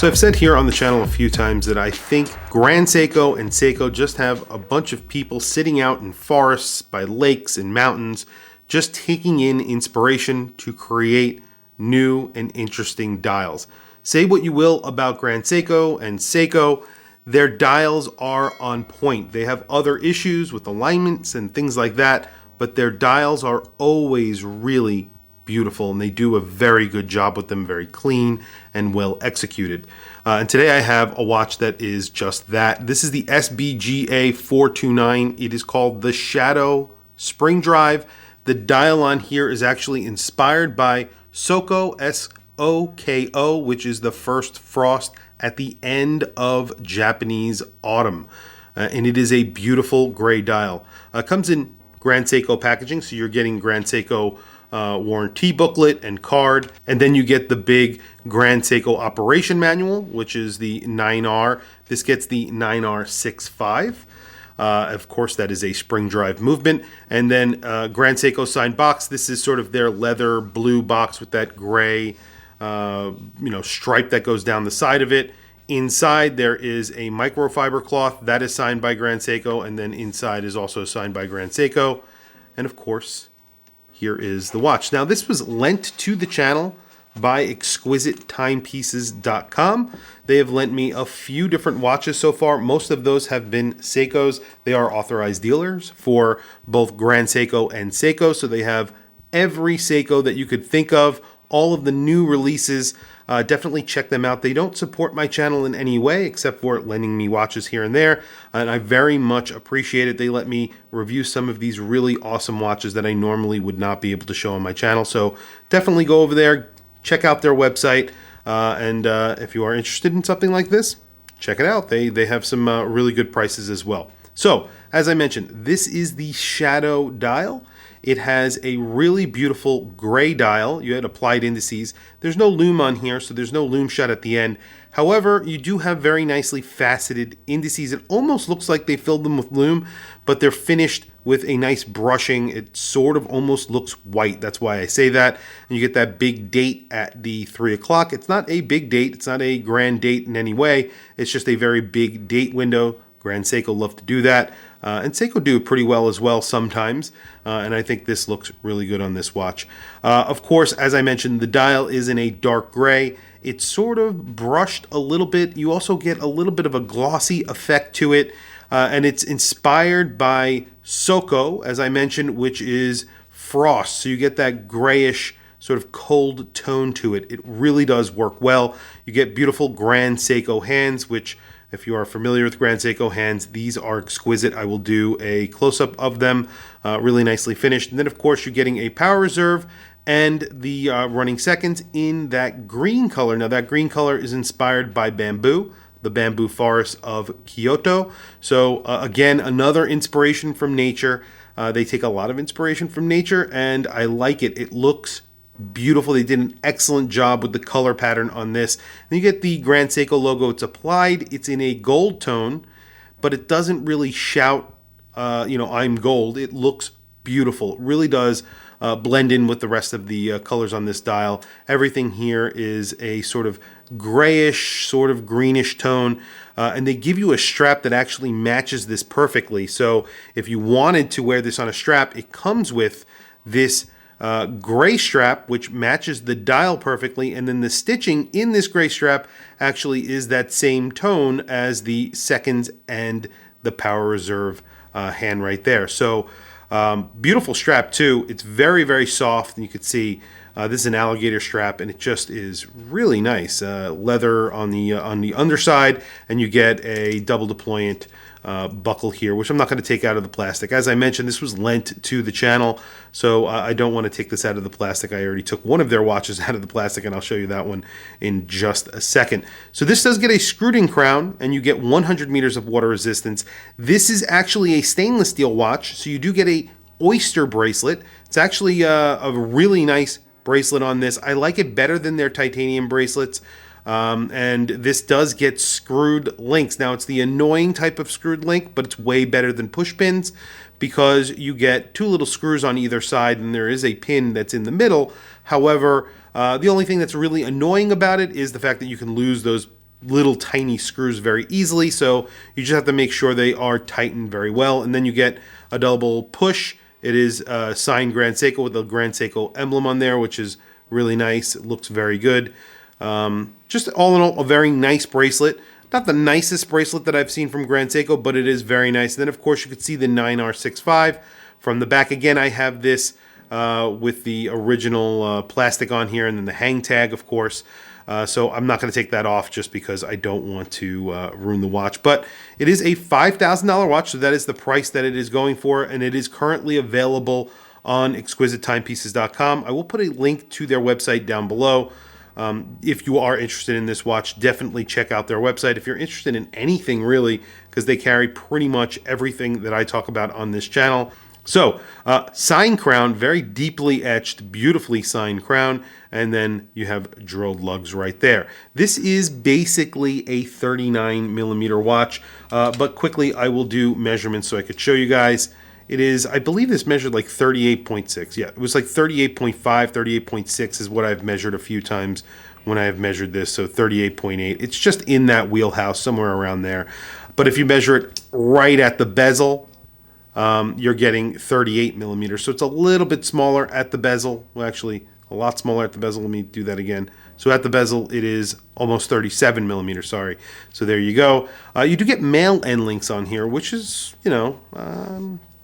So I've said here on the channel a few times that I think Grand Seiko and Seiko just have a bunch of people sitting out in forests, by lakes and mountains, just taking in inspiration to create new and interesting dials. Say what you will about Grand Seiko and Seiko, their dials are on point. They have other issues with alignments and things like that, but their dials are always really beautiful, and they do a very good job with them, very clean and well executed. And today I have a watch that is just that. This is the SBGA429. It is called the Shadow Spring Drive. The dial on here is actually inspired by Soko Soko, which is the first frost at the end of Japanese autumn. And it is a beautiful gray dial. It comes in Grand Seiko packaging, so you're getting Grand Seiko warranty booklet and card, and then you get the big Grand Seiko operation manual, which is the 9R. This gets the 9R65. Of course, that is a spring drive movement. And then Grand Seiko signed box. This is sort of their leather blue box with that gray stripe that goes down the side of it. Inside there is a microfiber cloth that is signed by Grand Seiko, and then inside is also signed by Grand Seiko. And of course, here is the watch. Now, this was lent to the channel by exquisitetimepieces.com. They have lent me a few different watches so far. Most of those have been Seikos. They are authorized dealers for both Grand Seiko and Seiko, so they have every Seiko that you could think of, all of the new releases. Definitely check them out. They don't support my channel in any way except for lending me watches here and there, and I very much appreciate it. They let me review some of these really awesome watches that I normally would not be able to show on my channel. So definitely go over there, check out their website, and if you are interested in something like this, check it out. They have some really good prices as well. So, as I mentioned, this is the Shadow dial. It has a really beautiful gray dial. You had applied indices. There's no lume on here, so there's no lume shut at the end. However, you do have very nicely faceted indices. It almost looks like they filled them with lume, but they're finished with a nice brushing. It sort of almost looks white. That's why I say that. And you get that big date at the 3 o'clock. It's not a big date. It's not a grand date in any way. It's just a very big date window. Grand Seiko love to do that. And Seiko do it pretty well as well sometimes. And I think this looks really good on this watch. Of course, as I mentioned, the dial is in a dark gray. It's sort of brushed a little bit. You also get a little bit of a glossy effect to it. And it's inspired by Soko, as I mentioned, which is frost. So you get that grayish sort of cold tone to it. It really does work well. You get beautiful Grand Seiko hands, which, if you are familiar with Grand Seiko hands, these are exquisite. I will do a close-up of them, really nicely finished. And then, of course, you're getting a power reserve and the running seconds in that green color. Now, that green color is inspired by bamboo, the bamboo forest of Kyoto. So, again, another inspiration from nature. They take a lot of inspiration from nature, and I like it. It looks beautiful. They did an excellent job with the color pattern on this. And you get the Grand Seiko logo. It's applied. It's in a gold tone, but it doesn't really shout, I'm gold. It looks beautiful. It really does blend in with the rest of the colors on this dial. Everything here is a sort of grayish, sort of greenish tone. And they give you a strap that actually matches this perfectly. So if you wanted to wear this on a strap, it comes with this gray strap, which matches the dial perfectly, and then the stitching in this gray strap actually is that same tone as the seconds and the power reserve hand right there. So beautiful strap too. It's very, very soft, and you can see this is an alligator strap, and it just is really nice. Leather on the underside, and you get a double deployant buckle here, which I'm not going to take out of the plastic. As I mentioned, this was lent to the channel, so I don't want to take this out of the plastic. I already took one of their watches out of the plastic, and I'll show you that one in just a second. So this does get a screwed-in crown, and you get 100 meters of water resistance. This is actually a stainless steel watch, so you do get a oyster bracelet. It's actually a really nice bracelet on this. I like it better than their titanium bracelets. And this does get screwed links. Now, it's the annoying type of screwed link, but it's way better than push pins because you get two little screws on either side, and there is a pin that's in the middle. However, the only thing that's really annoying about it is the fact that you can lose those little tiny screws very easily, so you just have to make sure they are tightened very well. And then you get a double push. It is signed Grand Seiko with the Grand Seiko emblem on there, which is really nice. It looks very good. Just all in all, a very nice bracelet. Not the nicest bracelet that I've seen from Grand Seiko, but it is very nice. And then, of course, you could see the 9R65 from the back. Again, I have this with the original plastic on here, and then the hang tag, of course. So I'm not going to take that off just because I don't want to ruin the watch. But it is a $5,000 watch, so that is the price that it is going for, and it is currently available on exquisitetimepieces.com. I will put a link to their website down below. If you are interested in this watch, definitely check out their website. If you're interested in anything really, because they carry pretty much everything that I talk about on this channel. So, signed crown, very deeply etched, beautifully signed crown, and then you have drilled lugs right there. This is basically a 39 millimeter watch, but quickly I will do measurements so I could show you guys. It is, I believe this measured like 38.6. Yeah, it was like 38.5, 38.6 is what I've measured a few times when I have measured this. So 38.8. It's just in that wheelhouse, somewhere around there. But if you measure it right at the bezel, you're getting 38 millimeters. So it's a little bit smaller at the bezel. Well, actually, a lot smaller at the bezel. Let me do that again. So at the bezel, it is almost 37 millimeters, sorry. So there you go. You do get male end links on here, which is, you know,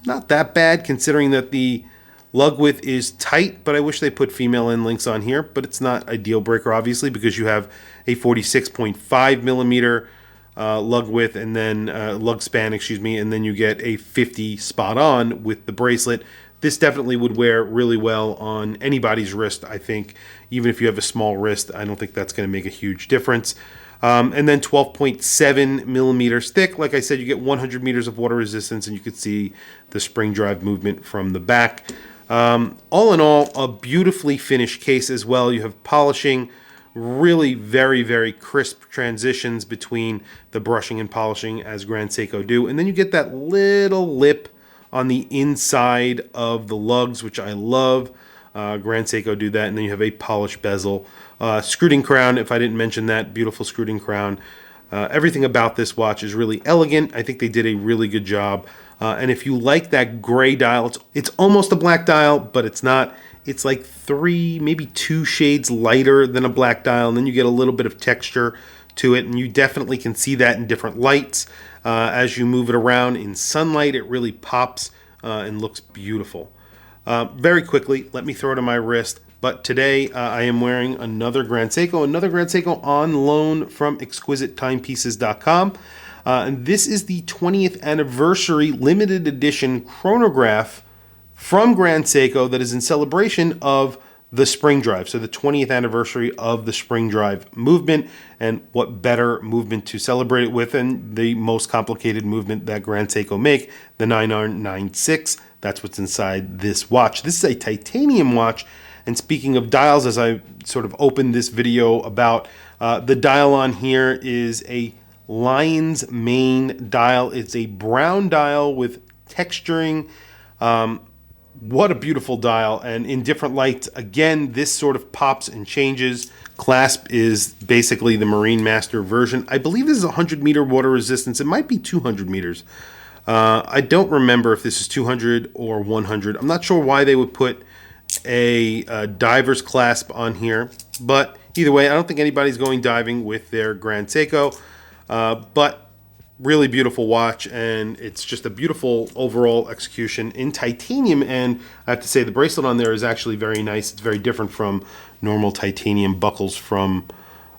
not that bad considering that the lug width is tight, but I wish they put female end links on here, but it's not a deal breaker, obviously, because you have a 46.5 millimeter lug width and then lug span, excuse me, and then you get a 50 spot on with the bracelet. This definitely would wear really well on anybody's wrist, I think. Even if you have a small wrist, I don't think that's going to make a huge difference. And then 12.7 millimeters thick. Like I said, you get 100 meters of water resistance, and you can see the spring drive movement from the back. All in all, a beautifully finished case as well. You have polishing, really very, very crisp transitions between the brushing and polishing as Grand Seiko do. And then you get that little lip on the inside of the lugs, which I love. Grand Seiko do that. And then you have a polished bezel. Screwed-in crown, if I didn't mention that, beautiful screwed-in crown. Everything about this watch is really elegant. I think they did a really good job. And if you like that gray dial, it's almost a black dial, but it's not. It's like 3, maybe 2 shades lighter than a black dial, and then you get a little bit of texture to it, and you definitely can see that in different lights. As you move it around in sunlight, it really pops and looks beautiful. Very quickly, let me throw it on my wrist. But today I am wearing another Grand Seiko on loan from exquisitetimepieces.com. And this is the 20th anniversary limited edition chronograph from Grand Seiko that is in celebration of the spring drive. So the 20th anniversary of the spring drive movement, and what better movement to celebrate it with than the most complicated movement that Grand Seiko make, the 9R96. That's what's inside this watch. This is a titanium watch. And speaking of dials, as I sort of opened this video about, the dial on here is a lion's mane dial. It's a brown dial with texturing. What a beautiful dial. And in different lights, again, this sort of pops and changes. Clasp is basically the Marine Master version. I believe this is 100 meter water resistance. It might be 200 meters. I don't remember if this is 200 or 100. I'm not sure why they would put a diver's clasp on here, but either way, I don't think anybody's going diving with their Grand Seiko, but really beautiful watch, and it's just a beautiful overall execution in titanium. And I have to say, the bracelet on there is actually very nice. It's very different from normal titanium buckles from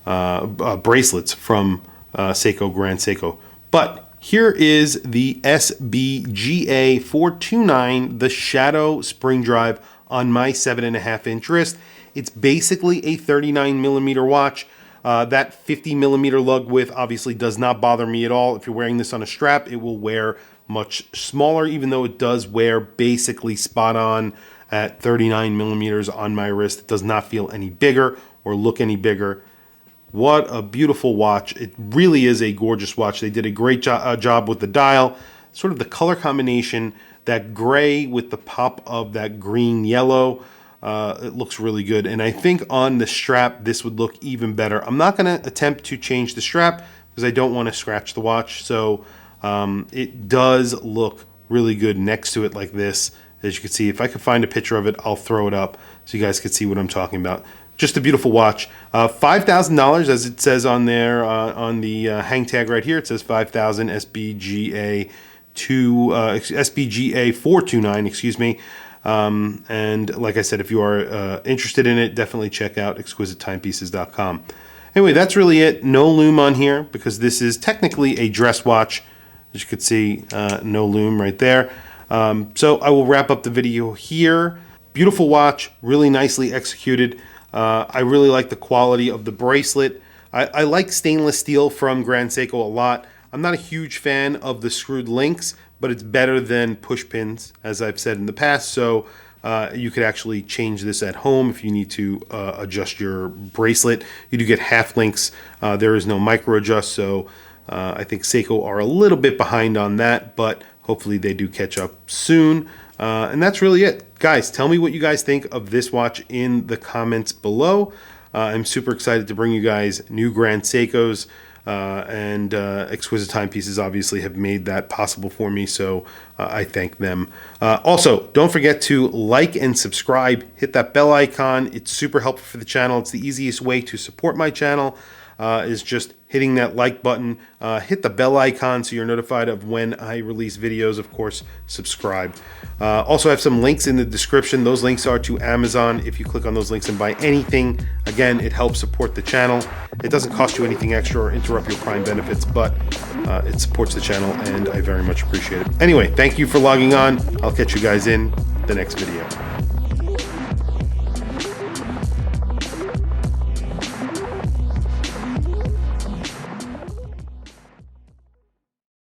bracelets from Seiko Grand Seiko. But here is the SBGA429, the Shadow Spring Drive on my 7.5 inch wrist. It's basically a 39 millimeter watch. That 50 millimeter lug width obviously does not bother me at all. If you're wearing this on a strap, it will wear much smaller, even though it does wear basically spot on at 39 millimeters on my wrist. It does not feel any bigger or look any bigger. What a beautiful watch. It really is a gorgeous watch. They did a great job with the dial, sort of the color combination, that gray with the pop of that green yellow. it looks really good. And I think on the strap, this would look even better. I'm not going to attempt to change the strap because I don't want to scratch the watch. So it does look really good next to it like this. As you can see, if I could find a picture of it, I'll throw it up so you guys can see what I'm talking about. Just a beautiful watch. $5,000, as it says on there on the hang tag right here. It says 5,000 SBGA429, excuse me. And like I said, if you are interested in it, definitely check out exquisitetimepieces.com. Anyway, that's really it. No lume on here because this is technically a dress watch. As you can see, no lume right there. So I will wrap up the video here. Beautiful watch, really nicely executed. I really like the quality of the bracelet. I like stainless steel from Grand Seiko a lot. I'm not a huge fan of the screwed links, but it's better than push pins, as I've said in the past. So you could actually change this at home if you need to adjust your bracelet. You do get half links. There is no micro adjust, so I think Seiko are a little bit behind on that, but hopefully they do catch up soon. And that's really it. Guys, tell me what you guys think of this watch in the comments below. I'm super excited to bring you guys new Grand Seikos, and Exquisite Timepieces obviously have made that possible for me, so I thank them. Also, don't forget to like and subscribe. Hit that bell icon. It's super helpful for the channel. It's the easiest way to support my channel. Is just hitting that like button. Hit the bell icon so you're notified of when I release videos. Of course, subscribe. Also, I have some links in the description. Those links are to Amazon. If you click on those links and buy anything, again, it helps support the channel. It doesn't cost you anything extra or interrupt your Prime benefits, but it supports the channel, and I very much appreciate it. Anyway, thank you for logging on. I'll catch you guys in the next video.